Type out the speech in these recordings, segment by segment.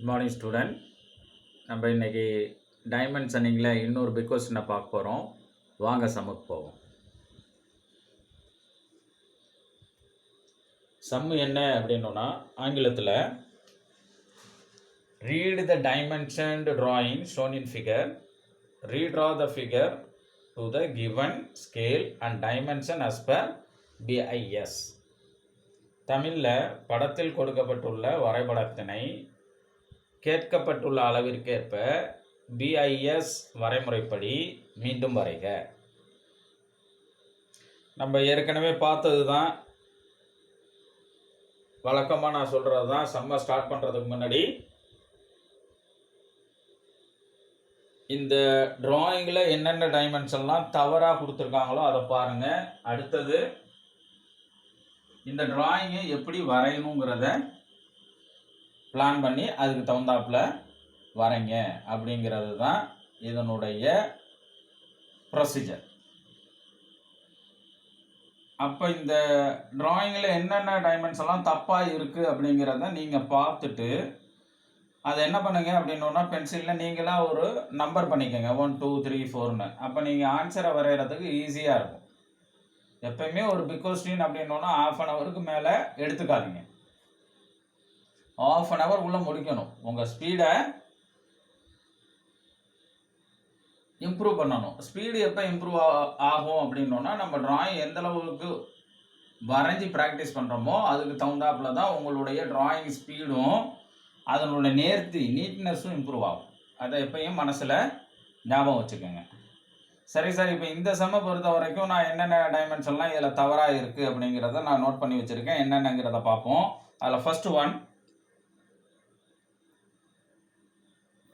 Good morning student. நம்ம இன்றைக்கி டைமென்ஷனிங்கில் இன்னொரு பிக் கொஸ்டினை பார்க்க போகிறோம். வாங்க சம்முக்கு போவோம். சம்மு என்ன அப்படின்னோன்னா ஆங்கிலத்தில் read the dimensioned drawing shown in figure, redraw the figure to the given scale and dimension as per BIS. தமிழில் படத்தில் கொடுக்கப்பட்டுள்ள வரைபடத்தினை கேட்கப்பட்டுள்ள அளவிற்கேற்ப BIS வரைமுறைப்படி மீண்டும் வரைக. நம்ம ஏற்கனவே பார்த்தது தான், வழக்கமாக நான் சொல்கிறது தான். சம்ம ஸ்டார்ட் பண்ணுறதுக்கு முன்னாடி இந்த டிராயிங்கில் என்னென்ன டைமென்ஷன்லாம் தவறாக கொடுத்துருக்காங்களோ அதை பாருங்கள். அடுத்தது இந்த டிராயிங்கை எப்படி வரையணுங்கிறத பிளான் பண்ணி அதுக்கு தகுந்தாப்புல வரைங்க அப்படிங்கிறது தான் இதனுடைய ப்ரொசீஜர். அப்போ இந்த டிராயிங்கில் என்னென்ன டைமென்ஷன்லாம் தப்பாக இருக்குது அப்படிங்கிறத நீங்கள் பார்த்துட்டு அதை என்ன பண்ணுங்க அப்படின்னோன்னா பென்சிலில் நீங்களாக ஒரு நம்பர் பண்ணிக்கோங்க, 1 2 3 4ன்னு. அப்போ நீங்கள் ஆன்சரை வரைகிறதுக்கு ஈஸியாக இருக்கும். எப்பயுமே ஒரு பிக் கொஸ்டின் அப்படின்னோன்னா ½ மேலே எடுத்துக்காதீங்க. ½ உள்ளே முடிக்கணும். உங்கள் ஸ்பீடை இம்ப்ரூவ் பண்ணணும். ஸ்பீடு எப்போ இம்ப்ரூவ் ஆகும் அப்படின்னோன்னா நம்ம டிராயிங் எந்த அளவுக்கு வரைஞ்சி ப்ராக்டிஸ் பண்ணுறோமோ அதுக்கு தகுந்தாப்புல தான் உங்களுடைய டிராயிங் ஸ்பீடும் அதனுடைய நேர்த்தி நீட்னஸும் இம்ப்ரூவ் ஆகும். அதை எப்பயும் மனசில் ஞாபகம் வச்சுக்கோங்க. சரி சார், இப்போ இந்த சம்மை பொறுத்த வரைக்கும் நான் என்னென்ன டைமென்ஷன்லாம் இதில் தவறாக இருக்குது அப்படிங்கிறத நான் நோட் பண்ணி வச்சுருக்கேன். என்னென்னங்கிறத பார்ப்போம். அதில் ஃபர்ஸ்ட் ஒன்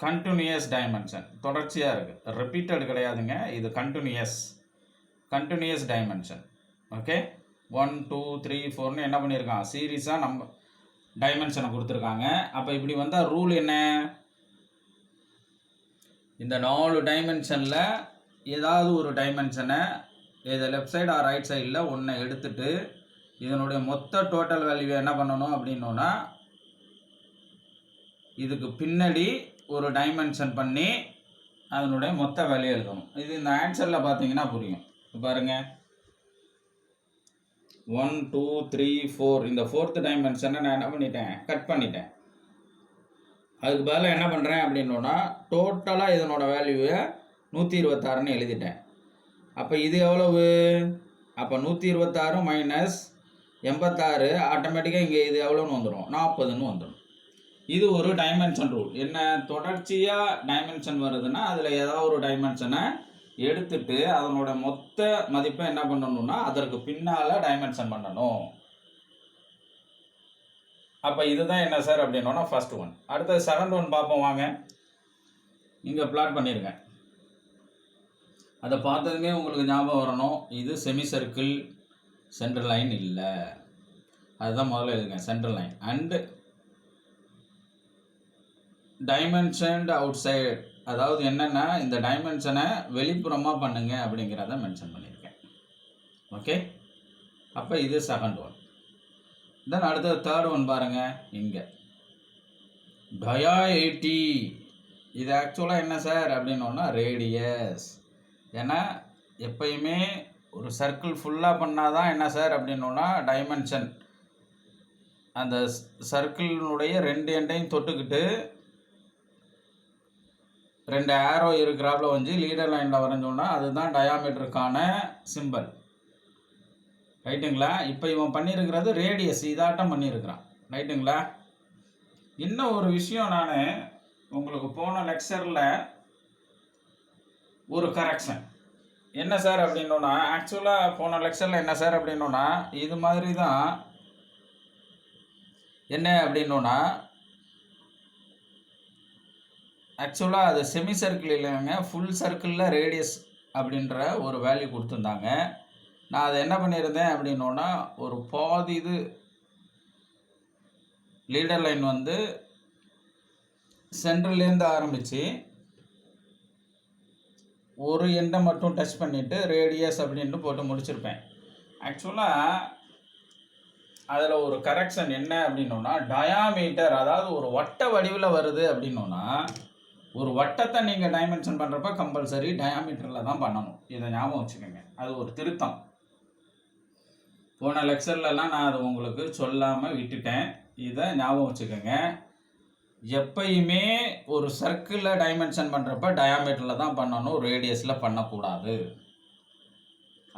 கண்டினியூஸ் டைமென்ஷன். தொடர்ச்சியாக இருக்குது, ரிப்பீட்டட் கிடையாதுங்க. இது கண்டினியூஸ் டைமென்ஷன். ஓகே, 1 2 3 4ன்னு என்ன பண்ணியிருக்கான், சீரீஸாக நம்ம டைமென்ஷனை கொடுத்துருக்காங்க. அப்போ இப்படி வந்தால் ரூல் என்ன, இந்த 4 டைமென்ஷனில் ஏதாவது ஒரு டைமென்ஷனை இதை லெஃப்ட் சைடு ஆர் ரைட் சைடில் ஒன்றை எடுத்துட்டு இதனுடைய மொத்த டோட்டல் வேல்யூ என்ன பண்ணணும் அப்படின்னோன்னா இதுக்கு பின்னாடி ஒரு டைமென்ஷன் பண்ணி அதனுடைய மொத்த வேல்யூ எழுதணும். இது இந்த ஆன்சரில் பார்த்தீங்கன்னா புரியும். பாருங்கள், 1 2 3 4 இந்த 4th டைமென்ஷனை நான் என்ன பண்ணிட்டேன், கட் பண்ணிட்டேன். அதுக்கு பதிலாக என்ன பண்ணுறேன் அப்படின்னோன்னா டோட்டலாக இதனோட வேல்யூவை 126ன்னு எழுதிட்டேன். அப்போ இது எவ்வளவு, அப்போ 126 மைனஸ் 86 ஆட்டோமேட்டிக்காக இங்கே இது எவ்வளோன்னு வந்துடும், 40ன்னு வந்துடும். இது ஒரு டைமென்ஷன் ரூல். என்ன, தொடர்ச்சியாக டைமென்ஷன் வருதுன்னா அதில் ஏதாவது ஒரு டைமென்ஷனை எடுத்துட்டு அதனோட மொத்த மதிப்பை என்ன பண்ணணும்னா அதற்கு பின்னால் டைமென்ஷன் பண்ணணும். அப்போ இதுதான் என்ன சார் அப்படின்னோன்னா ஃபர்ஸ்ட் ஒன். அடுத்தது செகண்ட் ஒன் பார்ப்போம் வாங்க. இங்கே பிளாட் பண்ணியிருக்கேன். அதை பார்த்ததுமே உங்களுக்கு ஞாபகம் வரணும், இது செமி சர்க்கிள், சென்ட்ரல் லைன் இல்லை. அதுதான் முதல்ல எழுதுங்க, central line. And dimensioned outside, அதாவது என்னென்னா இந்த டைமென்ஷனை வெளிப்புறமாக பண்ணுங்க அப்படிங்கிறத மென்ஷன் பண்ணியிருக்கேன். ஓகே, அப்போ இது செகண்ட் ஒன். தென் அடுத்தது தேர்ட் ஒன் பாருங்கள். இங்கே டயா 80, இது ஆக்சுவலாக என்ன சார் அப்படின்னோன்னா ரேடியஸ். ஏன்னா எப்பயுமே ஒரு சர்க்கிள் ஃபுல்லாக பண்ணால் தான் என்ன சார் அப்படின்னோன்னா டைமென்ஷன் அந்த சர்க்கிளினுடைய 2 எண்டையும் தொட்டுக்கிட்டு 2 ஆரோ இருக்கிறாப்புல வந்து லீடர் லைனில் வரைஞ்சோன்னா அதுதான் டயாமீட்டருக்கான சிம்பிள். ரைட்டுங்களா? இப்போ இவன் பண்ணியிருக்கிறது ரேடியஸ், இதாட்டம் பண்ணியிருக்கிறான். ரைட்டுங்களா? இன்னும் ஒரு விஷயம், நான் உங்களுக்கு போன லெக்சரில் ஒரு கரெக்ஷன் என்ன சார் அப்படின்னோன்னா, ஆக்சுவலாக போன லெக்சரில் என்ன சார் அப்படின்னோன்னா இது மாதிரி தான். என்ன அப்படின்னோன்னா ஆக்சுவலாக அது செமி சர்க்கிள் இல்லைங்க, ஃபுல் சர்க்கிளில் ரேடியஸ் அப்படின்ற ஒரு வேல்யூ கொடுத்துருந்தாங்க. நான் அதை என்ன பண்ணியிருந்தேன் அப்படின்னோன்னா ஒரு பாதி இது லீடர் லைன் வந்து சென்ட்ரல்லேருந்து ஆரம்பித்து ஒரு எண்டை மட்டும் டச் பண்ணிவிட்டு ரேடியஸ் அப்படின்ட்டு போட்டு முடிச்சிருப்பேன். ஆக்சுவலாக அதில் ஒரு கரெக்ஷன் என்ன அப்படின்னோன்னா, டயாமீட்டர், அதாவது ஒரு வட்ட வடிவில் வருது அப்படின்னோன்னா, ஒரு வட்டத்தை நீங்கள் டைமென்ஷன் பண்ணுறப்ப கம்பல்சரி டயாமீட்டரில் தான் பண்ணணும். இதை ஞாபகம் வச்சுக்கோங்க. அது ஒரு திருத்தம். போன லெக்சர்லலாம் நான் அதை உங்களுக்கு சொல்லாமல் விட்டுட்டேன். இதை ஞாபகம் வச்சுக்கோங்க. எப்பயுமே ஒரு சர்க்கிளில் டைமென்ஷன் பண்ணுறப்ப டயாமீட்டரில் தான் பண்ணணும், ரேடியஸில் பண்ணக்கூடாது.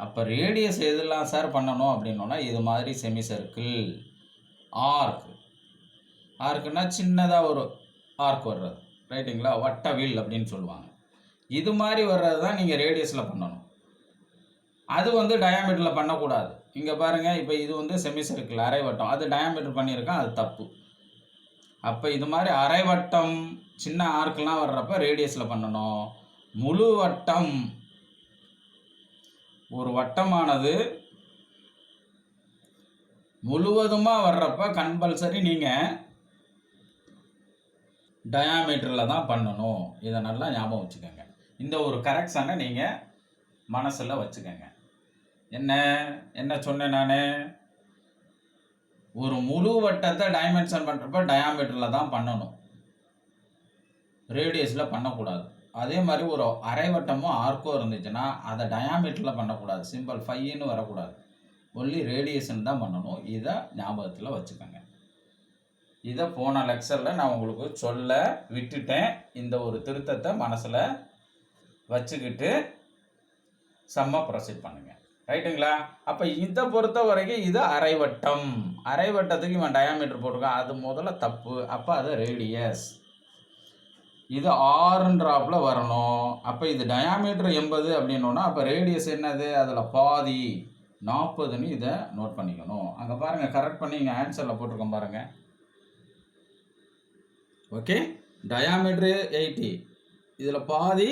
அப்போ ரேடியஸ் எதெல்லாம் சார் பண்ணணும் அப்படின்னோன்னா, இது மாதிரி செமி சர்க்கிள், ஆர்க்குன்னா சின்னதாக ஒரு ஆர்க் வர்றது, ரைட்டுங்களா? வட்டவில் அப்படின்னு சொல்லுவாங்க. இது மாதிரி வர்றது தான் நீங்கள் ரேடியஸில் பண்ணணும். அது வந்து டயாமீட்டரில் பண்ணக்கூடாது. இங்கே பாருங்கள், இப்போ இது வந்து செமி சர்க்கிள், அரைவட்டம், அது டயாமீட்டர் பண்ணியிருக்கேன், அது தப்பு. அப்போ இது மாதிரி அரைவட்டம், சின்ன ஆர்க்கெலாம் வர்றப்ப ரேடியஸில் பண்ணணும். முழு வட்டம், ஒரு வட்டமானது முழுவதுமாக வர்றப்ப கம்பல்சரி நீங்கள் டயாமீட்டரில் தான் பண்ணணும். இதை நல்லா ஞாபகம் வச்சுக்கோங்க. இந்த ஒரு கரெக்ஷனை நீங்கள் மனசில் வச்சுக்கோங்க. என்ன சொன்னேன் நான்? ஒரு முழு வட்டத்தை டைமென்ஷன் பண்ணுறப்ப டயாமீட்டரில் தான் பண்ணணும், ரேடியஸில் பண்ணக்கூடாது. அதே மாதிரி ஒரு அரைவட்டமோ ஆர்க்கோ இருந்துச்சுன்னா அதை டயாமீட்டரில் பண்ணக்கூடாது, சிம்பிள் ஃபைன்னு வரக்கூடாது, ஒன்லி ரேடியேஷன் தான் பண்ணணும். இதை ஞாபகத்தில் வச்சுக்கோங்க. இதை போன லெக்சரில் நான் உங்களுக்கு சொல்ல விட்டுட்டேன். இந்த ஒரு திருத்தத்தை மனசில் வச்சுக்கிட்டு சம்மா ப்ரொசீட் பண்ணுங்கள், ரைட்டுங்களா? அப்போ இதை பொறுத்த வரைக்கும் இது அரைவட்டம். அரைவட்டத்துக்கு இவன் டயாமீட்டர் போட்டிருக்கான், அது முதல்ல தப்பு. அப்போ அது ரேடியஸ். இது ஆறுன்றாப்பில் வரணும். அப்போ இது டயாமீட்டர் 80 அப்படின்னோன்னா, அப்போ ரேடியஸ் என்னது? அதில் பாதி 40ன்னு இதை நோட் பண்ணிக்கணும். அங்கே பாருங்கள், கரெக்ட் பண்ணி இங்கே ஆன்சரில் போட்டிருக்கோம் பாருங்கள். ஓகே, டயாமீட்ரு 80, இதில் பாதி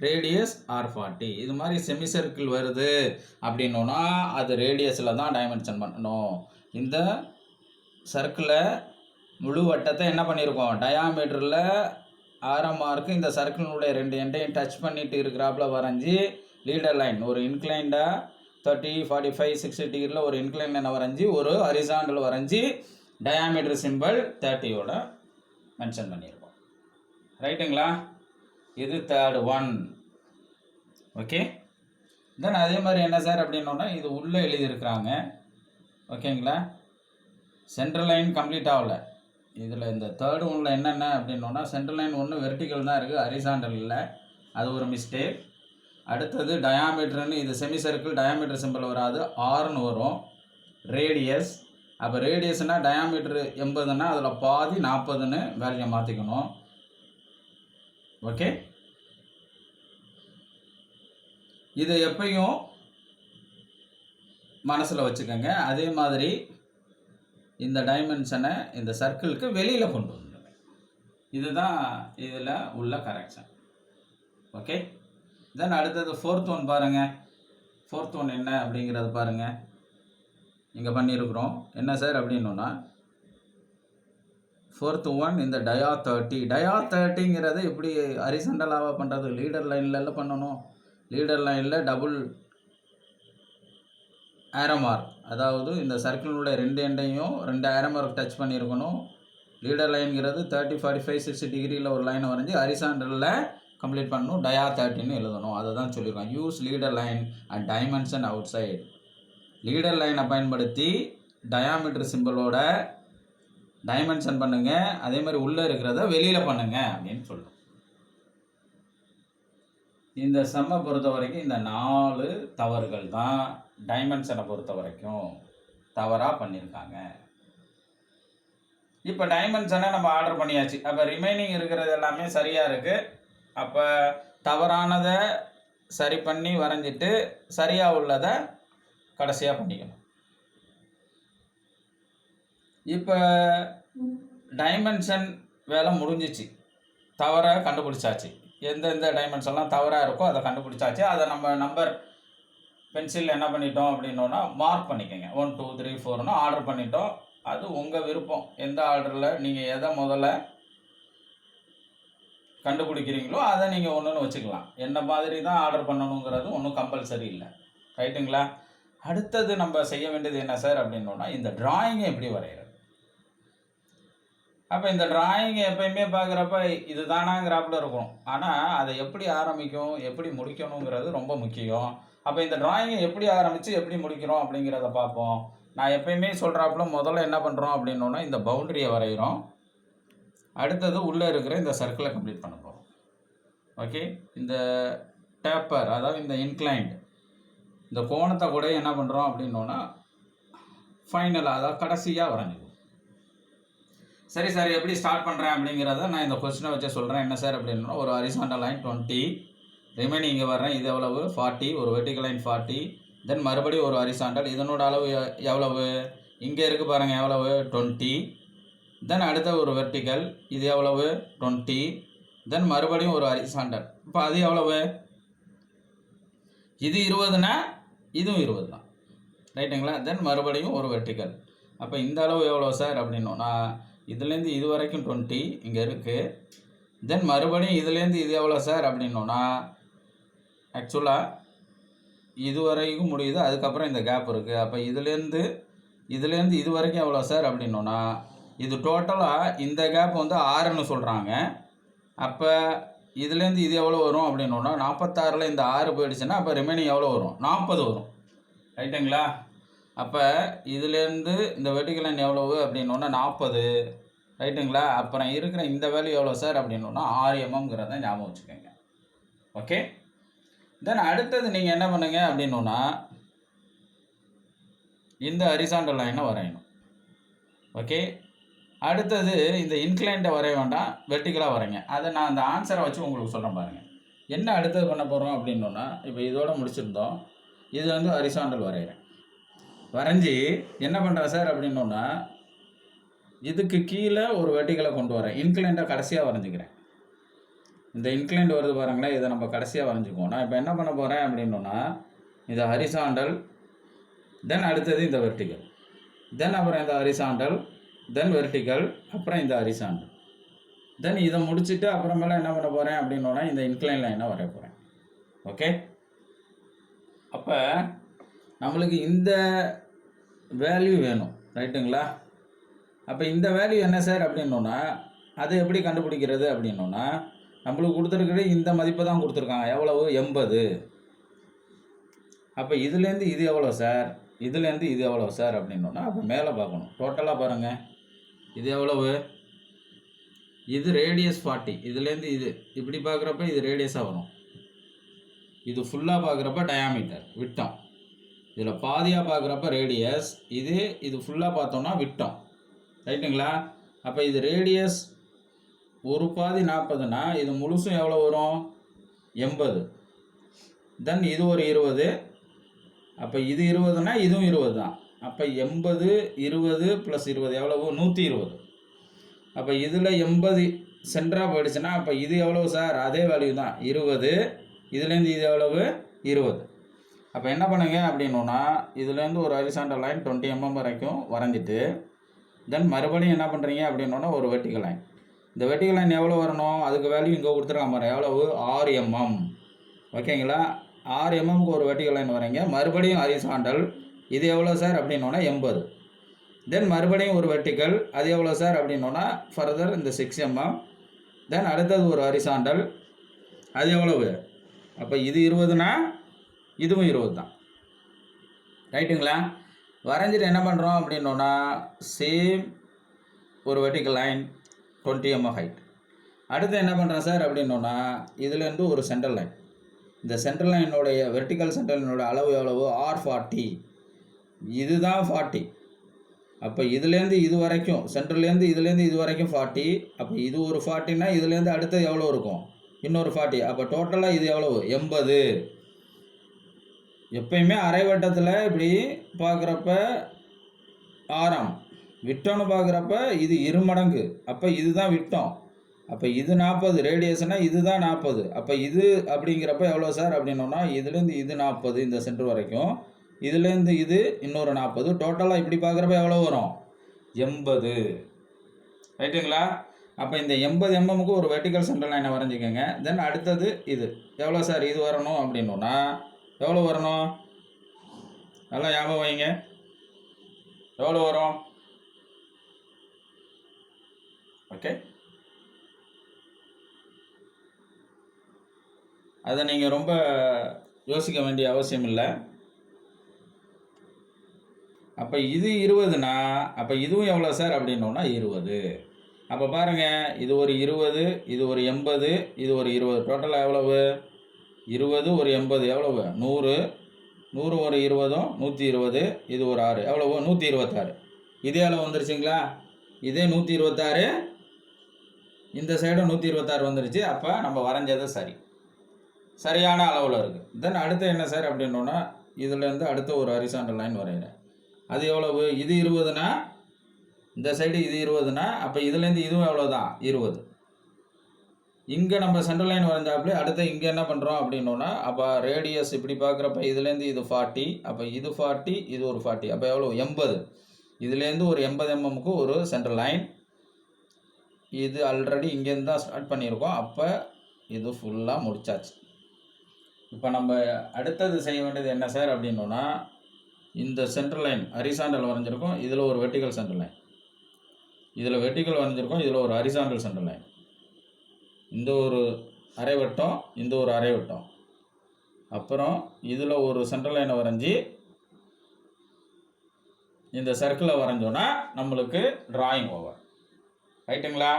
ரேடியஸ் R40. இது மாதிரி செமி சர்க்கிள் வருது அப்படின்னோன்னா அது ரேடியஸில் தான் டைமென்ஷன் பண்ணணும். இந்த சர்க்கிளை முழு வட்டத்தை என்ன பண்ணியிருக்கோம், டயாமீட்டரில் ஆரமாக இந்த சர்க்கிளினுடைய 2 எண்டையும் டச் பண்ணிட்டு இருக்கிறாப்புல வரைஞ்சி, லீடர் லைன் ஒரு இன்க்ளைண்டாக 30, 45, 60 டிகிரியில் ஒரு இன்க்ளைன் லைனை வரைஞ்சி, ஒரு ஹரிசாண்டல் வரைஞ்சி, டயாமீட்டர் சிம்பிள் 30யோட மென்ஷன் பண்ணியிருக்கோம், ரைட்டுங்களா? இது தேர்ட் ஒன். ஓகே, தென் அதே மாதிரி என்ன சார் அப்படின்னோன்னா, இது உள்ளே எழுதியிருக்கிறாங்க, ஓகேங்களா? சென்ட்ரல் லைன் கம்ப்ளீட் ஆகலை. இதில் இந்த தேர்டு ஒன்றில் என்னென்ன அப்படின்னோன்னா, சென்ட்ரல் லைன் ஒன்று வெர்டிக்கல் தான் இருக்குது, ஹரிசாண்டல் இல்லை, அது ஒரு மிஸ்டேக். அடுத்தது டயாமீட்டர்னு, இது செமி சர்க்கிள், டயாமீட்டர் சிம்பிள் வராது, ஆறுன்னு வரும். ரேடியஸ், அப்போ ரேடியஸ்னால் டயாமீட்டர் 80ன்னா அதில் பாதி 40ன்னு வேல்யூ மாற்றிக்கணும். ஓகே, இதை எப்பயும் மனசில் வச்சுக்கோங்க. அதே மாதிரி இந்த டைமென்ஷனை இந்த சர்க்கிளுக்கு வெளியில் கொண்டு வந்துடுங்க. இதுதான் இதில் உள்ள கரெக்ஷன். ஓகே, தென் அடுத்தது ஃபோர்த் ஒன் பாருங்கள். ஃபோர்த் ஒன் என்ன அப்படிங்கிறது பாருங்கள். இங்கே பண்ணியிருக்கிறோம் என்ன சார் அப்படின்னோன்னா, ஃபோர்த் ஒன் இந்த டயா 30 எப்படி ஹரிசாண்டலாக பண்ணுறது? லீடர் லைனில் பண்ணணும். லீடர் லைனில் டபுள் ஏரோ மார்க், அதாவது இந்த சர்க்கிளுடைய 2 எண்டையும் 2 ஏரோ மார்க் டச் பண்ணியிருக்கணும். லீடர் லைன்கிறது 30, 45, 60 டிகிரியில் ஒரு லைனை வரைஞ்சி ஹரிசாண்டலில் கம்ப்ளீட் பண்ணணும். டயா 30ன்னு எழுதணும். அதை தான் சொல்லியிருக்கோம். Use leader line and dimension out side. Leader லைனை பயன்படுத்தி டயாமீட்டர் சிம்பிளோட டைமென்ஷன் பண்ணுங்கள், அதே மாதிரி உள்ளே இருக்கிறத வெளியில் பண்ணுங்கள் அப்படின்னு சொல்கிறோம். இந்த சம்மை பொறுத்த வரைக்கும் இந்த 4 தவறுகள் தான் டைமென்ஷனை பொறுத்த வரைக்கும் தவறாக பண்ணியிருக்காங்க. இப்போ டைமென்ஷனை நம்ம ஆர்டர் பண்ணியாச்சு. அப்போ ரிமைனிங் இருக்கிறது எல்லாமே சரியாக இருக்குது. அப்போ தவறானதை சரி பண்ணி வரைஞ்சிட்டு சரியாக உள்ளதை கடைசியாக பண்ணிக்கணும். இப்போ டைமென்ஷன் வேலை முடிஞ்சிச்சு, தவறை கண்டுபிடிச்சாச்சு. எந்தெந்த டைமென்ஷன்லாம் தவறாக இருக்கோ அதை கண்டுபிடிச்சாச்சு. அதை நம்ம நம்பர் பென்சில் என்ன பண்ணிட்டோம் அப்படின்னோன்னா மார்க் பண்ணிக்கோங்க. 1, 2, 3, 4ன்னு ஆர்டர் பண்ணிட்டோம். அது உங்கள் விருப்பம், எந்த ஆர்டரில் நீங்கள் எதை முதல்ல கண்டுபிடிக்கிறீங்களோ அதை நீங்கள் ஒன்றுன்னு வச்சுக்கலாம். என்ன மாதிரி தான் ஆர்டர் பண்ணணுங்கிறது ஒன்றும் கம்பல்சரி இல்லை, ரைட்டுங்களா? அடுத்தது நம்ம செய்ய வேண்டியது என்ன சார் அப்படின்னோன்னா, இந்த டிராயிங்கை எப்படி வரைகிறது. அப்போ இந்த டிராயிங்கை எப்பயுமே பார்க்குறப்ப இது தானாங்கிறாப்புல இருக்கும். ஆனால் அதை எப்படி ஆரம்பிக்கும், எப்படி முடிக்கணுங்கிறது ரொம்ப முக்கியம். அப்போ இந்த டிராயிங்கை எப்படி ஆரம்பித்து எப்படி முடிக்கிறோம் அப்படிங்கிறத பார்ப்போம். நான் எப்பயுமே சொல்கிறாப்புல முதல்ல என்ன பண்ணுறோம் அப்படின்னோன்னா, இந்த பவுண்டரியை வரைகிறோம். அடுத்தது உள்ளே இருக்கிற இந்த சர்க்கிளை கம்ப்ளீட் பண்ண போகிறோம். ஓகே, இந்த டேப்பர் அதாவது இந்த இன்க்ளைன்டு இந்த கோணத்தை கூட என்ன பண்ணுறோம் அப்படின்னோன்னா ஃபைனலாக அதாவது கடைசியாக வரைஞ்சிக்குவோம். சரி சார், எப்படி ஸ்டார்ட் பண்ணுறேன் அப்படிங்கிறத நான் இந்த கொஸ்டினை வச்சு சொல்கிறேன். என்ன சார் அப்படின்னா, ஒரு ஹரிசாண்டல் லைன் 20, ரிமைனிங் இங்கே வர்றேன், இது எவ்வளவு 40, ஒரு வெர்டிகல் லைன் 40, தென் மறுபடியும் ஒரு ஹரிசாண்டல், இதனோட அளவு எவ்வளவு இங்கே இருக்குது பாருங்கள், எவ்வளவு 20, தென் அடுத்த ஒரு வெர்டிகல், இது எவ்வளவு 20, தென் மறுபடியும் ஒரு ஹரிசாண்டல், இப்போ அது எவ்வளவு, இது 20னா இதுவும் 20 தான், ரைட்டுங்களா. தென் மறுபடியும் ஒரு வெர்டிகல், அப்போ இந்த அளவு எவ்வளோ சார் அப்படின்னோன்னா, இதுலேருந்து இது வரைக்கும் 20 இங்கே இருக்குது. தென் மறுபடியும் இதுலேருந்து இது எவ்வளோ சார் அப்படின்னோன்னா, ஆக்சுவலாக இது வரைக்கும் முடியுது, அதுக்கப்புறம் இந்த கேப் இருக்குது. அப்போ இதுலேருந்து இது வரைக்கும் எவ்வளோ சார் அப்படின்னோன்னா, இது டோட்டலாக இந்த கேப் வந்து 6ன்னு சொல்கிறாங்க. அப்போ இதுலேருந்து இது எவ்வளோ வரும் அப்படின்னோன்னா, 46ல் இந்த 6 போயிடுச்சுன்னா அப்போ ரிமைனிங் எவ்வளோ வரும், 40 வரும், ரைட்டுங்களா. அப்போ இதுலேருந்து இந்த வெர்டிகல் லைன் எவ்வளவு அப்படின்னோன்னா 40, ரைட்டுங்களா. அப்புறம் இருக்கிற இந்த வேல்யூ எவ்வளோ சார் அப்படின்னோன்னா 6 mmங்கிறத ஞாபகம் வச்சுக்கோங்க. ஓகே, தென் அடுத்தது நீங்கள் என்ன பண்ணுங்க அப்படின்னோன்னா, இந்த ஹரிசாண்டல் லைனை வரையணும். ஓகே, அடுத்தது இந்த இன்க்ளைண்டை வரைய வேண்டாம், வெர்டிகலாக வரைங்க. அதை நான் அந்த ஆன்சரை வச்சு உங்களுக்கு சொல்கிறேன் பாருங்கள். என்ன அடுத்தது பண்ண போகிறோம் அப்படின்னோன்னா, இப்போ இதோட முடிச்சிருந்தோம், இது வந்து ஹரிசாண்டல் வரைகிறேன். வரைஞ்சி என்ன பண்ணுறேன் சார் அப்படின்னோன்னா, இதுக்கு கீழே ஒரு வெர்டிகலை கொண்டு வரேன், இன்க்ளைண்டை கடைசியாக வரைஞ்சிக்கிறேன். இந்த இன்க்ளைண்ட் வருது பாருங்களேன், இதை நம்ம கடைசியாக வரைஞ்சிக்குவோம். நான் இப்போ என்ன பண்ண போகிறேன் அப்படின்னோன்னா, இது ஹரிசாண்டல், தென் அடுத்தது இந்த வெர்டிகல், தென் அப்புறம் இந்த ஹரிசாண்டல், தென் வெர்டிகல், அப்புறம் இந்த ஹரிசாண்டல், தென் இதை முடிச்சுட்டு அப்புறமேல என்ன பண்ண போகிறேன் அப்படின்னோன்னா, இந்த இன்க்ளைன் லைனை வரைய போகிறேன். ஓகே, அப்போ நம்மளுக்கு இந்த வேல்யூ வேணும், ரைட்டுங்களா. அப்போ இந்த வேல்யூ என்ன சார் அப்படின்னோன்னா, அது எப்படி கண்டுபிடிக்கிறது அப்படின்னோன்னா, நம்மளுக்கு கொடுத்துருக்குறது இந்த மதிப்பை தான் கொடுத்துருக்காங்க, எவ்வளவு 80. அப்போ இதுலேருந்து இது எவ்வளோ சார், இதுலேருந்து இது எவ்வளோ சார் அப்படின்னோன்னா, அப்போ மேலே பார்க்கணும், டோட்டலாக பாருங்கள், இது எவ்வளவு, இது ரேடியஸ் 40, இதுலேருந்து இது இப்படி பார்க்குறப்ப இது ரேடியஸாக வரும், இது ஃபுல்லாக பார்க்குறப்ப டயாமீட்டர் விட்டம், இதில் பாதியாக பார்க்குறப்ப ரேடியஸ், இது ஃபுல்லாக பார்த்தோன்னா விட்டம், ரைட்டுங்களா. அப்போ இது ரேடியஸ் ஒரு பாதி 40னா இது முழுசும் எவ்வளோ வரும் 80, தென் இது ஒரு 20, அப்போ இது 20னா இதுவும் 20 தான். அப்போ 80 20 + 20 எவ்வளவு 120. அப்போ இதில் 80 சென்டராக போயிடுச்சுன்னா அப்போ இது எவ்வளவு சார், அதே வேல்யூ தான் 20, இதுலேருந்து இது எவ்வளவு 20. அப்போ என்ன பண்ணுங்க அப்படின்னோன்னா, இதுலேருந்து ஒரு ஹரிசாண்டல் லைன் 20 mm வரைக்கும் வரைஞ்சிட்டு, தென் மறுபடியும் என்ன பண்ணுறீங்க அப்படின்னோன்னா, ஒரு வெர்டிகல் லைன், இந்த வெர்டிகல் லைன் எவ்வளோ வரணும், அதுக்கு வேல்யூ இங்கே கொடுத்துருக்காம பாருங்க, எவ்வளவு 6 mm. ஓகேங்களா, 6 mmக்கு ஒரு வெர்டிகல் லைன் வரைங்க, மறுபடியும் ஹரிசாண்டல், இது எவ்வளோ சார் அப்படின்னோன்னா 80, தென் மறுபடியும் ஒரு வெர்டிகல், அது எவ்வளோ சார் அப்படின்னோன்னா ஃபர்தர் இந்த 6 mm, தென் அடுத்தது ஒரு ஹரிசாண்டல், அது எவ்வளவு, அப்போ இது 20னா இதுவும் 20 தான், ரைட்டுங்களா. வரைஞ்சிட்டு என்ன பண்ணுறோம் அப்படின்னோன்னா, சேம் ஒரு வெர்டிகல் லைன் 20 mm ஹைட். அடுத்து என்ன பண்ணுறேன் சார் அப்படின்னோன்னா, இதுலேருந்து ஒரு சென்ட்ரல் லைன், இந்த சென்ட்ரல் லைனுடைய வெர்டிகல் சென்ட்ரல் லைனோட அளவு எவ்வளவு R40, இதுதான் 40. அப்போ இதுலேருந்து இது வரைக்கும், சென்ட்ரல்லேருந்து இதுலேருந்து இது வரைக்கும் 40, அப்போ இது ஒரு 40னா இதுலேருந்து அடுத்தது எவ்வளோ இருக்கும், இன்னொரு 40, அப்போ டோட்டலாக இது எவ்வளவு 80. எப்பயுமே அரை வட்டத்தில் இப்படி பார்க்குறப்ப ஆரம் விட்டம்னு பார்க்குறப்ப இது 2 மடங்கு, அப்போ இதுதான் விட்டம், அப்போ இது 40 ரேடியஸ்னால் இது தான் 40, அப்போ இது அப்படிங்கிறப்ப எவ்வளோ சார் அப்படின்னோன்னா, இதுலேருந்து இது 40 இந்த சென்டர் வரைக்கும், இதுலேருந்து இது இன்னொரு 40, டோட்டலாக இப்படி பார்க்குறப்ப எவ்வளோ வரும் 80, ரைட்டுங்களா. அப்போ இந்த 80 mmக்கு ஒரு வெர்டிகல் சென்டர் லைனை வரைஞ்சிக்கோங்க. தென் அடுத்தது இது எவ்வளோ சார் இது வரணும் அப்படின்னோன்னா, எவ்வளோ வரணும் நல்லா ஞாபகம் வைங்க. எவ்வளோ வரும்? ஓகே, அதை நீங்கள் ரொம்ப யோசிக்க வேண்டிய அவசியம் இல்லை. அப்போ இது 20னா அப்போ இதுவும் எவ்வளோ சார் அப்படின்னோன்னா 20. அப்போ பாருங்கள், இது ஒரு 20, இது ஒரு 80, இது ஒரு 20. டோட்டலாக எவ்வளவு? 20 ஒரு 80 எவ்வளவு? 100. 100 ஒரு 20, 120. இது ஒரு 6 எவ்வளவு? 126. இதே அளவு வந்துருச்சுங்களா? இதே 126, இந்த சைடும் 126 வந்துருச்சு. அப்போ நம்ம வரைஞ்சது சரியான அளவில் இருக்குது. தென் அடுத்து என்ன சார் அப்படின்னோன்னா, இதுலேருந்து அடுத்த ஒரு ஹரிசாண்டல் லைன் வரைகிறேன். அது எவ்வளவு? இது 20னா, இந்த சைடு இது 20னா, அப்போ இதுலேருந்து இதுவும் எவ்வளோதான்? 20. இங்கே நம்ம சென்ட்ரல் லைன் வரைஞ்சாப்புல அடுத்து இங்கே என்ன பண்ணுறோம் அப்படின்னோன்னா, அப்போ ரேடியஸ் இப்படி பார்க்குறப்ப இதுலேருந்து இது 40, அப்போ இது 40, இது ஒரு 40, அப்போ எவ்வளோ? 80. இதுலேருந்து ஒரு 80 mm ஒரு சென்ட்ரல் லைன். இது ஆல்ரெடி இங்கேருந்து தான் ஸ்டார்ட் பண்ணியிருக்கோம். அப்போ இது ஃபுல்லாக முடிச்சாச்சு. இப்போ நம்ம அடுத்தது செய்ய வேண்டியது என்ன சார் அப்படின்னோன்னா, இந்த சென்ட்ரல் லைன் ஹரிசாண்டல் வரைஞ்சிருக்கோம், இதில் ஒரு வெர்டிக்கல் சென்ட்ரல் லைன், இதில் வெர்டிக்கல் வரைஞ்சிருக்கோம், இதில் ஒரு ஹரிசாண்டல் சென்ட்ரல் லைன், இந்த ஒரு அரை வட்டம், இந்த ஒரு அரை வட்டம், அப்புறம் இதில் ஒரு சென்ட்ரல் லைனை வரைஞ்சி இந்த சர்க்கிளை வரைஞ்சோன்னா நம்மளுக்கு டிராயிங் ஓவர். ரைட்டுங்களா?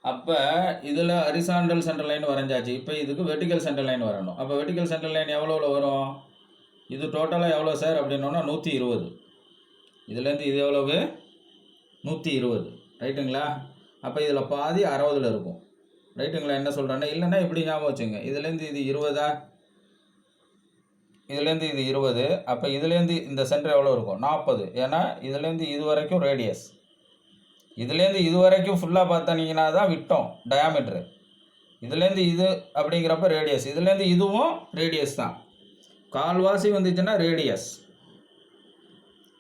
அப்போ இதில் ஹரிசாண்டல் சென்ட்ரல் லைன் வரைஞ்சாச்சு. இப்போ இதுக்கு வெர்டிக்கல் சென்ட்ரல் லைன் வரணும். அப்போ வெர்டிக்கல் சென்ட்ரல் லைன் எவ்வளோ வரும்? இது டோட்டலாக எவ்வளோ சார் அப்படின்னோன்னா 120. இதுலேருந்து இது எவ்வளவு? 120. ரைட்டுங்களா? அப்போ இதில் பாதி 60ல் இருக்கும். ரைட்டுங்களா? என்ன சொல்கிறேன்னா, இல்லைன்னா இப்படி ஞாபகம் வச்சுங்க. இதுலேருந்து இது 20, இதுலேருந்து இது 20. அப்போ இதுலேருந்து இந்த சென்டர் எவ்வளோ இருக்கும்? 40. ஏன்னா இதுலேருந்து இது வரைக்கும் ரேடியஸ், இதுலேருந்து இது வரைக்கும் ஃபுல்லாக பார்த்தீங்கன்னா தான் விட்டோம், டயாமீட்ரு. இதுலேருந்து இது அப்படிங்கிறப்ப ரேடியஸ், இதுலேருந்து இதுவும் ரேடியஸ் தான். கால்வாசி வந்துச்சுன்னா ரேடியஸ்,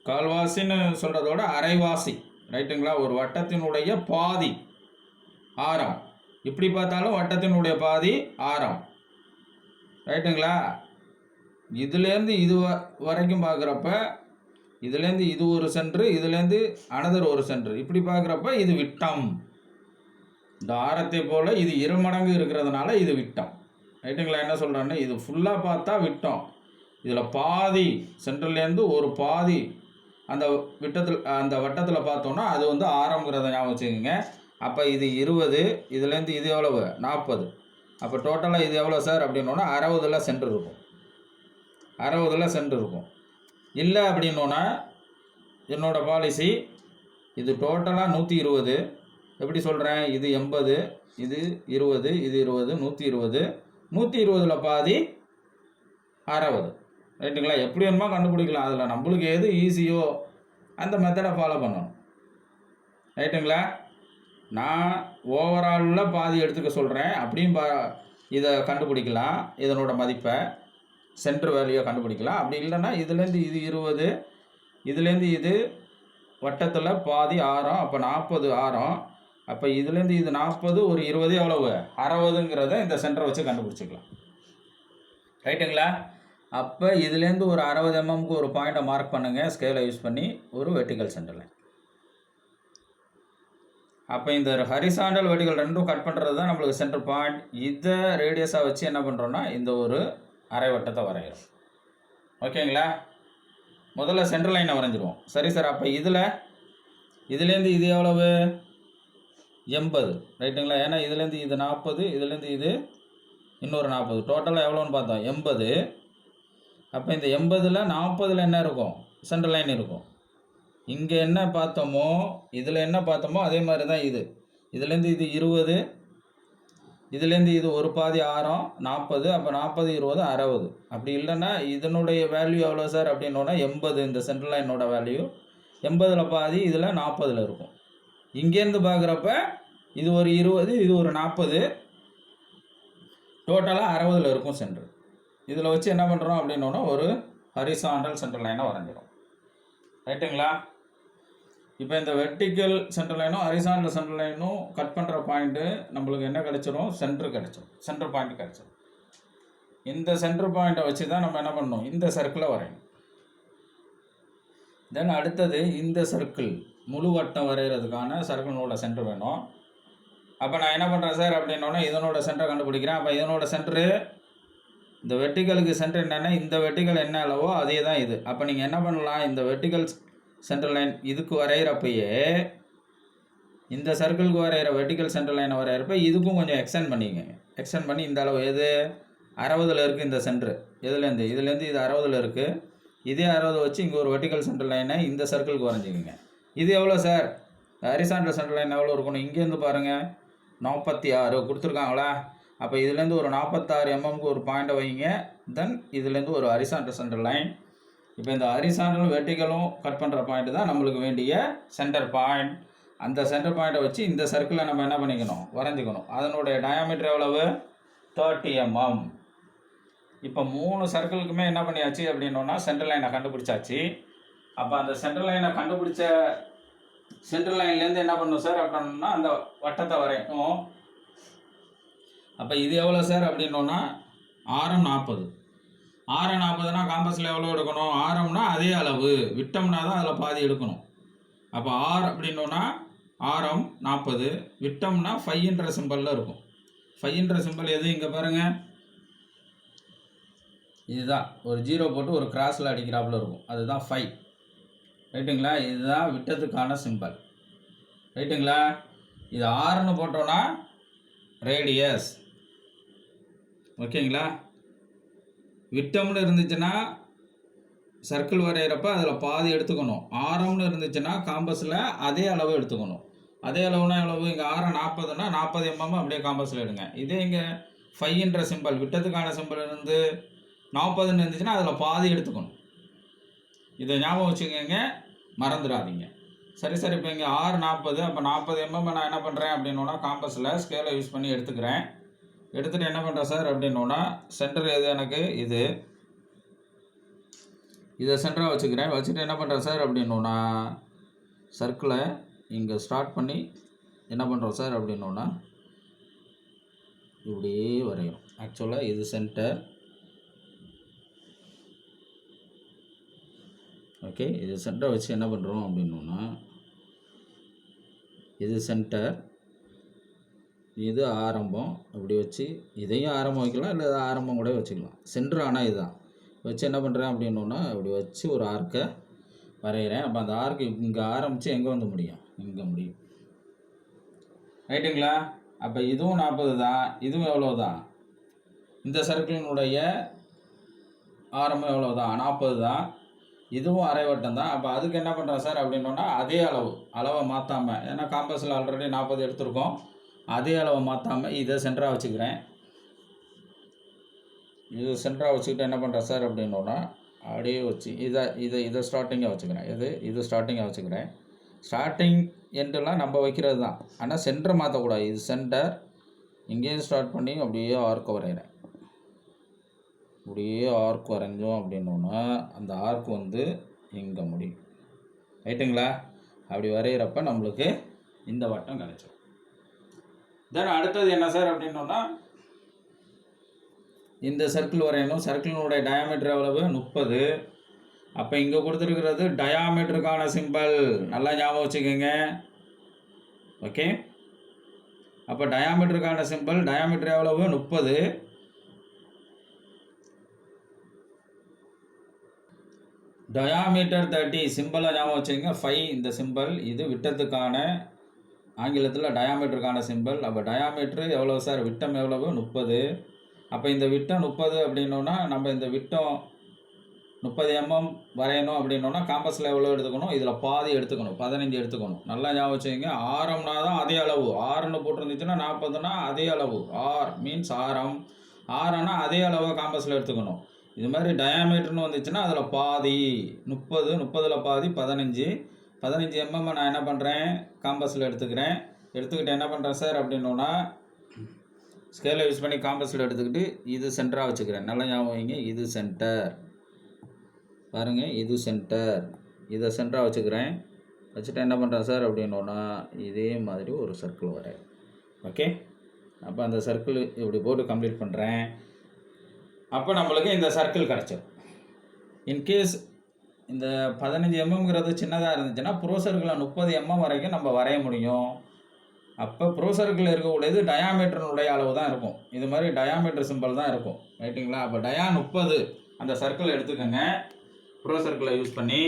கால்வாசின்னு சொல்கிறதோட அரைவாசி. ரைட்டுங்களா? ஒரு வட்டத்தினுடைய பாதி ஆரம். இப்படி பார்த்தாலும் வட்டத்தினுடைய பாதி ஆரம். ரைட்டுங்களா? இதுலேருந்து இது வரைக்கும் பார்க்குறப்ப இதுலேருந்து இது ஒரு சென்ட்ரு, இதுலேருந்து அனதர் ஒரு சென்ட்ரு, இப்படி பார்க்குறப்ப இது விட்டம். இந்த ஆரத்தை போல் இது இருமடங்கு இருக்கிறதுனால இது விட்டம். ரைட்டுங்களா? என்ன சொல்கிறேன்னு, இது ஃபுல்லாக பார்த்தா விட்டம், இதில் பாதி சென்ட்ரல்லேருந்து ஒரு பாதி அந்த அந்த வட்டத்தில் பார்த்தோன்னா அது வந்து ஆரம்ங்கிறத ஞாபகம் வச்சுக்கோங்க. அப்போ இது 20, இதுலேருந்து இது எவ்வளவு? 40. அப்போ டோட்டலாக இது எவ்வளோ சார் அப்படின்னோன்னா 60ல் சென்டர் இருக்கும், 60ல் சென்டர் இருக்கும். இல்லை அப்படின்னோன்னா என்னோடய பாலிசி இது டோட்டலாக 120. எப்படி சொல்கிறேன்? இது 80, இது 20, இது 20, 120. 120ல் பாதி 60. ரைட்டுங்களா? எப்படி வேணுமோ கண்டுபிடிக்கலாம். அதில் நம்மளுக்கு எது ஈஸியோ அந்த மெத்தடை ஃபாலோ பண்ணணும். ரைட்டுங்களா? நான் ஓவராலில் பாதி எடுத்துக்க சொல்கிறேன். அப்படியும் இதை கண்டுபிடிக்கலாம், இதனோட மதிப்பை, சென்டர் வேல்யூவை கண்டுபிடிக்கலாம். அப்படி இல்லைன்னா இதுலேருந்து இது 20, இதுலேருந்து இது வட்டத்தில் பாதி ஆரம், அப்போ 40 ஆரம். அப்போ இதுலேருந்து இது 40, ஒரு 20 எவ்வளவு? 60ங்கிறத இந்த சென்டரை வச்சு கண்டுபிடிச்சிக்கலாம். ரைட்டுங்களா? அப்போ இதுலேருந்து ஒரு 60 mmக்கு ஒரு பாயிண்ட்டை மார்க் பண்ணுங்கள் ஸ்கேலை யூஸ் பண்ணி, ஒரு வெர்டிக்கல் சென்டர் லைன். அப்போ இந்த ஹரிசாண்டல் வெர்டிக்கல் ரெண்டும் கட் பண்ணுறது தான் நம்மளுக்கு சென்டர் பாயிண்ட். இதை ரேடியஸாக வச்சு என்ன பண்ணுறோன்னா இந்த ஒரு அரை வட்டத்தை வரைகிறோம். ஓகேங்களா? முதல்ல சென்டர் லைனை வரைஞ்சிருவோம். சரி சார், அப்போ இதுலேருந்து இது எவ்வளவு? 80. ரைட்டுங்களா? ஏன்னா இதுலேருந்து இது 40, இதுலேருந்து இது இன்னொரு 40, டோட்டலாக எவ்வளோன்னு பார்த்தோம்? 80. அப்போ இந்த 80ல் 40ல் என்ன இருக்கும்? சென்டர் லைன் இருக்கும். இங்கே என்ன பார்த்தோமோ இதில் என்ன பார்த்தோமோ அதே மாதிரி தான் இது. இதுலேருந்து இது 20, இதுலேருந்து இது ஒரு பாதி ஆரம் 40. அப்போ 40, 20, 60. அப்படி இல்லைன்னா இதனுடைய வேல்யூ எவ்வளோ சார் அப்படின்னோன்னா 80. இந்த சென்ட்ரல் லைனோட வேல்யூ 80ல் பாதி இதில் 40ல் இருக்கும். இங்கேருந்து பார்க்குறப்ப இது ஒரு 20, இது ஒரு 40, டோட்டலாக 60ல் இருக்கும் சென்டர். இதில் வச்சு என்ன பண்ணுறோம் அப்படின்னோன்னா ஒரு ஹரிசாண்டல் சென்ட்ரல் லைனை வரைஞ்சிடும். ரைட்டுங்களா? இப்போ இந்த வெர்டிக்கல் சென்டர் லைனும் ஹரிசாண்டல் சென்டர் லைனும் கட் பண்ணுற பாயிண்ட்டு நம்மளுக்கு என்ன கிடச்சிரும்? சென்டர் கிடச்சிரும், சென்டர் பாயிண்ட் கிடச்சிரும். இந்த சென்டர் பாயிண்ட்டை வச்சு தான் நம்ம என்ன பண்ணணும், இந்த சர்க்கிளை வரையணும். தென் அடுத்தது இந்த சர்க்கிள் முழு வட்டம் வரைகிறதுக்கான சர்க்கிளோட சென்டர் வேணும். அப்போ நான் என்ன பண்ணுறேன் சார் அப்படின்னோன்னா இதனோட சென்டர் கண்டுபிடிக்கிறேன். அப்போ இதனோட சென்டரு இந்த வெர்டிகலுக்கு சென்டர் என்னென்னா இந்த வெர்டிகல் என்ன அளவோ அதே தான் இது. அப்போ நீங்கள் என்ன பண்ணலாம், இந்த வெர்டிகல் சென்டர் லைன் இதுக்கு வரைகிறப்பயே இந்த சர்க்கிளுக்கு வரைகிற வெர்டிகல் சென்டர் லைனை வரைகிறப்ப இதுக்கும் கொஞ்சம் எக்ஸ்டெண்ட் பண்ணிக்கங்க. எக்ஸ்டெண்ட் பண்ணி இந்த அளவு எது 60 இருக்குது இந்த சென்டர், இதுலேருந்து இது 60 இருக்குது. இதே 60 வச்சு இங்கே ஒரு வெர்டிகல் சென்டர் லைனை இந்த சர்க்கிளுக்கு வரைஞ்சிக்கோங்க. இது எவ்வளோ சார், ஹரிசாண்டல் சென்டர் லைன் எவ்வளோ இருக்கணும், இங்கேருந்து பாருங்கள் 46 கொடுத்துருக்காங்களா. அப்போ இதுலேருந்து ஒரு 46 mmக்கு ஒரு பாயிண்ட்டை வைங்க. தென் இதுலேருந்து ஒரு ஹரிசாண்டல் சென்டர் லைன். இப்போ இந்த ஹரிசாண்டலும் வெர்டிகலும் கட் பண்ணுற பாயிண்ட் தான் நம்மளுக்கு வேண்டிய சென்டர் பாயிண்ட். அந்த சென்டர் பாயிண்ட்டை வச்சு இந்த சர்க்கிளை நம்ம என்ன பண்ணிக்கணும், வரைஞ்சிக்கணும். அதனுடைய டயாமீட்டர் எவ்வளவு, 30 mm. இப்போ 3 சர்க்கிளுக்குமே என்ன பண்ணியாச்சு அப்படின்னோன்னா சென்டர் லைனை கண்டுபிடிச்சாச்சு. அப்போ அந்த சென்டர் லைனை கண்டுபிடிச்ச சென்டர் லைன்லேருந்து என்ன பண்ணணும் சார் அப்படின்னா அந்த வட்டத்தை வரையணும். அப்போ இது எவ்வளோ சார் அப்படின்னோன்னா ஆரம் 40. ஆரம் 40னா காம்பஸில் எவ்வளோ எடுக்கணும், ஆரம்னா அதே அளவு, விட்டம்னா தான் அதில் பாதி எடுக்கணும். அப்போ ஆர் அப்படின்னோன்னா ஆரம் 40, விட்டம்னா 5ன்ற சிம்பிளில் இருக்கும். 5ன்ற சிம்பிள் எது, இங்கே பாருங்கள், இதுதான் ஒரு 0 போட்டு ஒரு கிராஸில் அடிக்கிறாப்புல இருக்கும், அதுதான் 5. ரைட்டுங்களா. இதுதான் விட்டத்துக்கான சிம்பிள். ரைட்டுங்களா. இது ஆறுன்னு போட்டோன்னா ரேடியஸ். ஓகேங்களா. விட்டம்னு இருந்துச்சுன்னா சர்க்கிள் வரைகிறப்ப அதில் பாதி எடுத்துக்கணும். ஆரம்னு இருந்துச்சுன்னா காம்பஸில் அதே அளவு எடுத்துக்கணும். அதே அளவுனா எவ்வளவு, இங்கே ஆரம் 40னா 40 mm அப்படியே காம்பஸில் எடுங்க. இதே இங்கே 5ன்ற சிம்பிள் விட்டத்துக்கான சிம்பிள் இருந்து 40ன்னு இருந்துச்சுன்னா அதில் பாதி எடுத்துக்கணும். இதை ஞாபகம் வச்சுக்கோங்க, மறந்துடாதீங்க. சரி சார். இப்போ இங்கே 40, அப்போ 40 mm நான் என்ன பண்ணுறேன் அப்படின்னோன்னா காம்பஸில் ஸ்கேலை யூஸ் பண்ணி எடுத்துக்கிறேன். எடுத்துகிட்டு என்ன பண்ணுறேன் சார் அப்படின்னோன்னா சென்டர் எது எனக்கு, இதை சென்டராக வச்சுக்கிறேன். வச்சுட்டு என்ன பண்ணுறேன் சார் அப்படின்னோன்னா சர்க்கிளை இங்கே ஸ்டார்ட் பண்ணி என்ன பண்ணுறோம் சார் அப்படின்னோன்னா இப்படியே வரையணும். ஆக்சுவலாக இது சென்டர். ஓகே. இது சென்டரை வச்சு என்ன பண்ணுறோம் அப்படின்னோன்னா இது சென்டர், இது ஆரம்பம். அப்படி வச்சு இதையும் ஆரம்பம் வைக்கலாம், இல்லை ஆரம்பம் கூட வச்சுக்கலாம். சென்டர் ஆனால் இதுதான் வச்சு என்ன பண்ணுறேன் அப்படின்னோன்னா இப்படி வச்சு ஒரு ஆர்க்கை வரைகிறேன். அப்போ அந்த ஆர்க்கு இங்கே ஆரம்பித்து எங்கே வந்து முடியும், இங்கே முடியும். ரைட்டுங்களா. அப்போ இதுவும் 40 தான், இதுவும் எவ்வளோ தான், இந்த சர்க்கிளினுடைய ஆரம்பம் எவ்வளோ தான், 40 தான். இதுவும் அரை வட்டம் தான். அப்போ அதுக்கு என்ன பண்ணுறேன் சார் அப்படின்னோன்னா அதே அளவை மாற்றாமல், ஏன்னா காம்பஸில் ஆல்ரெடி 40 எடுத்துருக்கோம், அதே அளவை மாற்றாமல் இதை சென்டராக வச்சுக்கிறேன். இது சென்டராக வச்சுக்கிட்டு என்ன பண்ணுறேன் சார் அப்படின்னோன்னா அப்படியே வச்சு இதை ஸ்டார்டிங்காக வச்சுக்கிறேன். இது ஸ்டார்டிங்காக வச்சுக்கிறேன். ஸ்டார்டிங் எண்டெல்லாம் நம்ம வைக்கிறது தான், ஆனால் சென்டரை மாற்றக்கூடாது. இது சென்டர், இங்கேயும் ஸ்டார்ட் பண்ணி அப்படியே ஆர்க் வரைகிறேன். அப்படியே ஆர்க் வரைஞ்சோம் அப்படின்னோன்னா அந்த ஆர்க் வந்து இங்கே முடியும். ரைட்டுங்களா. அப்படி வரைகிறப்ப நம்மளுக்கு இந்த வட்டம் கிடைச்சிடும். தென் அடுத்தது என்ன சார் அப்படின்னோன்னா இந்த சர்க்கிள் வரையணும். சர்க்கிளினுடைய டயாமீட்டர் எவ்வளவு, 30. அப்போ இங்கே கொடுத்துருக்கிறது டயாமீட்டருக்கான சிம்பிள், நல்லா ஞாபகம் வச்சுக்கோங்க. ஓகே. அப்போ டயாமீட்டருக்கான சிம்பிள், டயாமீட்டர் எவ்வளவு, 30. டயாமீட்டர் 30, சிம்பிளை ஞாபகம் வச்சுக்கோங்க. 5 இந்த சிம்பிள், இது விட்டத்துக்கான ஆங்கிலத்தில் டயாமீட்டருக்கான சிம்பிள். அப்போ டயாமீட்டர் எவ்வளோ சார், விட்டம் எவ்வளவு, 30. அப்போ இந்த விட்டம் 30 அப்படின்னோன்னா நம்ம இந்த விட்டம் 30 mm வரையணும் அப்படின்னோன்னா காம்பஸில் எவ்வளோ எடுத்துக்கணும், இதில் பாதி எடுத்துக்கணும், 15 எடுத்துக்கணும். நல்லா ஞாபகம் வச்சுக்கோங்க. ஆரம்னா தான் அதே அளவு, ஆறுன்னு போட்டிருந்துச்சுன்னா 40னா அதே அளவு, ஆர் மீன்ஸ் ஆரம். ஆரம்னா அதே அளவை காம்பஸில் எடுத்துக்கணும். இது மாதிரி டயாமீட்டர்னு வந்துச்சுன்னா அதில் பாதி 30, 30ல் பாதி 15. 15 mm நான் என்ன பண்ணுறேன், காம்பஸில் எடுத்துக்கிறேன். எடுத்துக்கிட்டு என்ன பண்ணுறேன் சார் அப்படின்னோன்னா ஸ்கேலை யூஸ் பண்ணி காம்பஸில் எடுத்துக்கிட்டு இது சென்டராக வச்சுக்கிறேன். நல்லா ஞாபகம் வைங்க. இது சென்டர் பாருங்கள், இது சென்டர். இதை சென்டராக வச்சுக்கிறேன். வச்சுட்டு என்ன பண்ணுறேன் சார் அப்படின்னோன்னா இதே மாதிரி ஒரு சர்க்கிள் வரேன். ஓகே. அப்போ அந்த சர்க்கிள் இப்படி போட்டு கம்ப்ளீட் பண்ணுறேன். அப்போ நம்மளுக்கு இந்த சர்க்கிள் கிடச்சிடும். இன்கேஸ் இந்த 15 எம்எம்ங்கிறது சின்னதாக இருந்துச்சுன்னா ப்ரோ சர்க்கிளில் 30 எம்எம் வரைக்கும் நம்ம வரைய முடியும். அப்போ ப்ரோ சர்க்கிளில் இருக்கக்கூடியது டயாமீட்டருடைய அளவு தான் இருக்கும். இது மாதிரி டயாமீட்டர் சிம்பிள் தான் இருக்கும். ரைட்டுங்களா? அப்போ டயா 30 அந்த சர்க்கிள் எடுத்துக்கோங்க ப்ரோ சர்க்கிளை யூஸ் பண்ணி.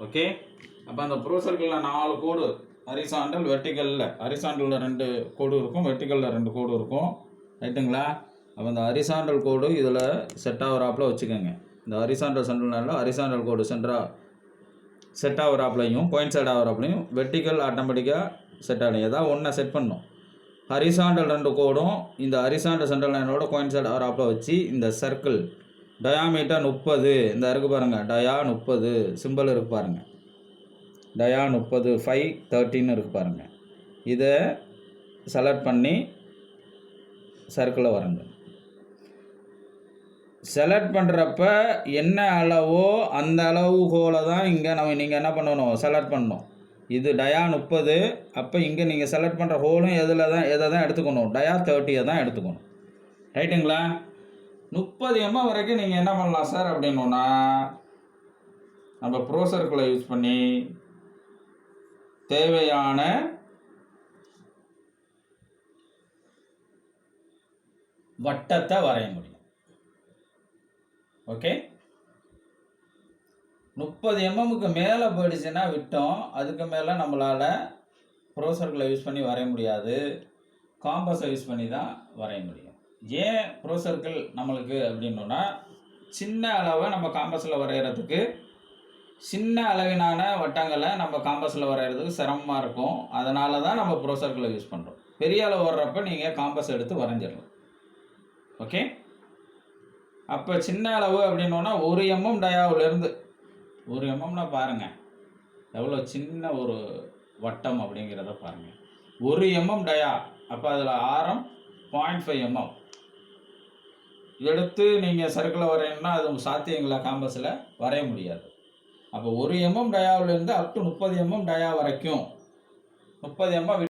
ஓகே, அப்போ அந்த ப்ரோ சர்க்கிளில் 4 கோடு ஹரிசாண்டல் வெர்டிக்கலில், ஹரிசாண்டலில் 2 கோடு இருக்கும், வெர்டிக்கலில் 2 கோடு இருக்கும். ரைட்டுங்களா? அப்போ அந்த ஹரிசாண்டல் கோடு இதில் செட் ஆகிறாப்பில் வச்சுக்கோங்க. இந்த ஹரிசாண்டல் சென்டர்னால ஹரிசாண்டல் கோடு செட் ஆகிறாப்லையும் கோயின்சைட் ஆகிறாப்லையும் வெர்டிக்கல் ஆட்டோமேட்டிக்காக செட் ஆகிடும். ஏதாவது ஒன்றை செட் பண்ணணும். ஹரிசாண்டல் 2 கோடும் இந்த ஹரிசாண்டல் சென்டர் லைனோட கோயின்சைட் ஆகிறாப்பில் வச்சு இந்த சர்க்கிள் டயாமீட்டர் 30 இந்த இருக்குது பாருங்கள், டயா 30 சிம்பிள் இருக்குது பாருங்கள், டயா 30 513 இருக்குது பாருங்கள். இதை செலக்ட் பண்ணி சர்க்கிளை வரைங்க. செலக்ட் பண்ணுறப்ப என்ன அளவோ அந்த அளவுகோலை தான் இங்கே நீங்கள் என்ன பண்ணணும், செலக்ட் பண்ணணும். இது டயா 30. அப்போ இங்கே நீங்கள் செலக்ட் பண்ணுற ஹோலும் எதை தான் எடுத்துக்கணும், டயா 30 தான் எடுத்துக்கணும். ரைட்டுங்களா? 30 எம்எம் வரைக்கும் நீங்கள் என்ன பண்ணலாம் சார் அப்படின்னா, நம்ம ப்ரோ சர்க்கிளை யூஸ் பண்ணி தேவையான வட்டத்தை வரைய முடியும். ஓகே, 30 எம்எம்முக்கு மேலே போயிடுச்சுன்னா விட்டோம். அதுக்கு மேலே நம்மளால் ப்ரோ சர்க்கிளை யூஸ் பண்ணி வரைய முடியாது, காம்பஸை யூஸ் பண்ணி தான் வரைய முடியும். ஏன் ப்ரோ சர்க்கிள் நம்மளுக்கு அப்படின்னா, சின்ன அளவை நம்ம காம்பஸில் வரைகிறதுக்கு, சின்ன அளவினான வட்டங்களை நம்ம காம்பஸில் வரைகிறதுக்கு சிரமமாக இருக்கும். அதனால தான் நம்ம ப்ரோ சர்க்கிளை யூஸ் பண்ணுறோம். பெரிய அளவு வர்றப்போ நீங்கள் காம்பஸ் எடுத்து வரைஞ்சிடலாம். ஓகே, அப்போ சின்ன அளவு அப்படின்னா 1 எம்எம் டயாவிலேருந்து 1 எம்எம்னா பாருங்கள் எவ்வளோ சின்ன ஒரு வட்டம் அப்படிங்கிறத பாருங்கள். 1 எம்எம் டயா, அப்போ அதில் ஆரம் 0.5 எம்எம் எடுத்து நீங்கள் சர்க்கிளை வரையணும்னா அது சாத்தியங்களா காம்பஸில் வரைய முடியாது. அப்போ 1 எம்எம் டயாவிலேருந்து அப் டு 30 எம்எம் டயா வரைக்கும் 30 எம்எம்